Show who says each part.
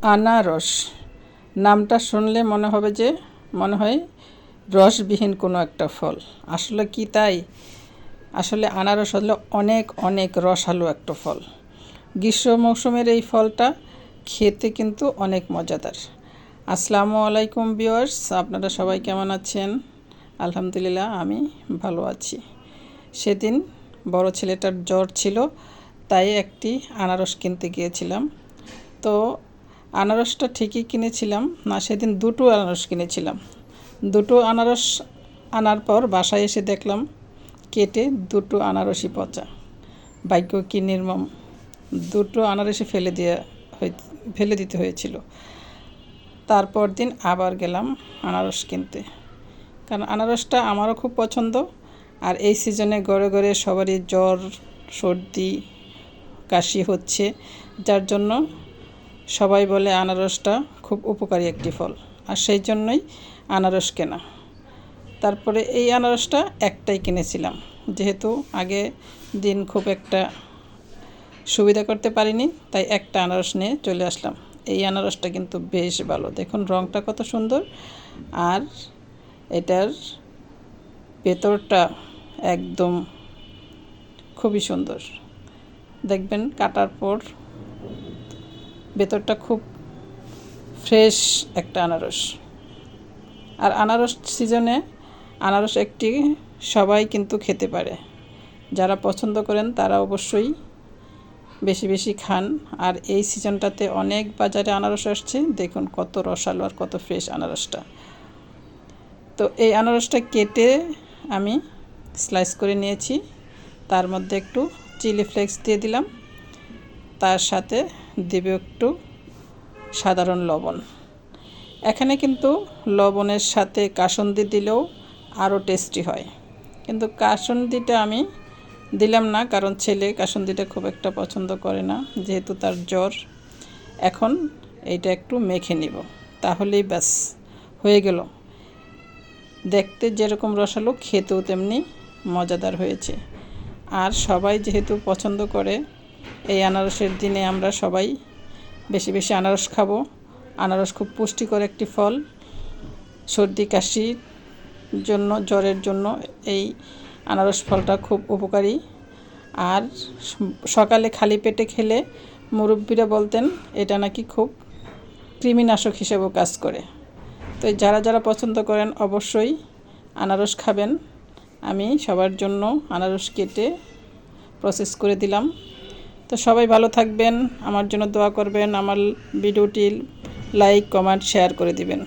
Speaker 1: আনারস নামটা শুনলে মনে হয় রসবিহীন কোনো একটা ফল। আসলে কি তাই? আসলে আনারস হলো অনেক অনেক রসালো একটা ফল। গ্রীষ্ম মৌসুমের এই ফলটা খেতে কিন্তু অনেক মজাদার। আসসালামু আলাইকুম ভিউয়ার্স, আপনারা সবাই কেমন আছেন? আলহামদুলিল্লাহ, আমি ভালো আছি। সেদিন বড় ছেলেটার জ্বর ছিল, তাই একটি আনারস কিনতে গিয়েছিলাম। তো আনারসটা ঠিকই কিনেছিলাম না, সেদিন দুটো আনারস কিনেছিলাম। দুটো আনারস আনার পর বাসায় এসে দেখলাম কেটে দুটো আনারসই পচা। ভাগ্য কি নির্মম, দুটো আনারসই ফেলে দিতে হয়েছিল। তারপর দিন আবার গেলাম আনারস কিনতে, কারণ আনারসটা আমারও খুব পছন্দ। আর এই সিজনে ঘরে ঘরে সবারই জ্বর, সর্দি, কাশি হচ্ছে, যার জন্য সবাই বলে আনারসটা খুব উপকারী একটি ফল, আর সেই জন্যই আনারস কেনা। তারপরে এই আনারসটা একটাই কিনেছিলাম, যেহেতু আগে দিন খুব একটা সুবিধা করতে পারিনি, তাই একটা আনারস নিয়ে চলে আসলাম। এই আনারসটা কিন্তু বেশ ভালো, দেখুন রঙটা কত সুন্দর, আর এটার ভেতরটা একদম খুবই সুন্দর। দেখবেন কাটার পর ভেতরটা খুব ফ্রেশ একটা আনারস। আর আনারস সিজনে আনারস একটি সবাই কিন্তু খেতে পারে, যারা পছন্দ করেন তারা অবশ্যই বেশি বেশি খান। আর এই সিজনটাতে অনেক বাজারে আনারস আসছে, দেখুন কত রসালো আর কত ফ্রেশ আনারসটা। তো এই আনারসটা কেটে আমি স্লাইস করে নিয়েছি, তার মধ্যে একটু চিলি ফ্লেক্স দিয়ে দিলাম, তার সাথে দেবে একটু সাধারণ লবণ। এখানে কিন্তু লবণের সাথে কাসুন্দি দিলেও আরও টেস্টি হয়, কিন্তু কাসুন্দিটা আমি দিলাম না, কারণ ছেলে কাসুন্দিটা খুব একটা পছন্দ করে না, যেহেতু তার জ্বর। এখন এইটা একটু মেখে নিব, তাহলেই ব্যাস হয়ে গেল। দেখতে যেরকম রসালো, খেতেও তেমনি মজাদার হয়েছে। আর সবাই যেহেতু পছন্দ করে, এই আনারসের দিনে আমরা সবাই বেশি বেশি আনারস খাবো। আনারস খুব পুষ্টিকর একটি ফল, সর্দি কাশির জন্য, জ্বরের জন্য এই আনারস ফলটা খুব উপকারী। আর সকালে খালি পেটে খেলে মুরব্বিরা বলতেন এটা নাকি খুব কৃমিনাশক হিসেবেও কাজ করে। তো যারা যারা পছন্দ করেন অবশ্যই আনারস খাবেন। আমি সবার জন্য আনারস কেটে প্রসেস করে দিলাম। তো সবাই ভালো থাকবেন, আমার জন্য দোয়া করবেন, আমার ভিডিওটি লাইক, কমেন্ট, শেয়ার করে দিবেন।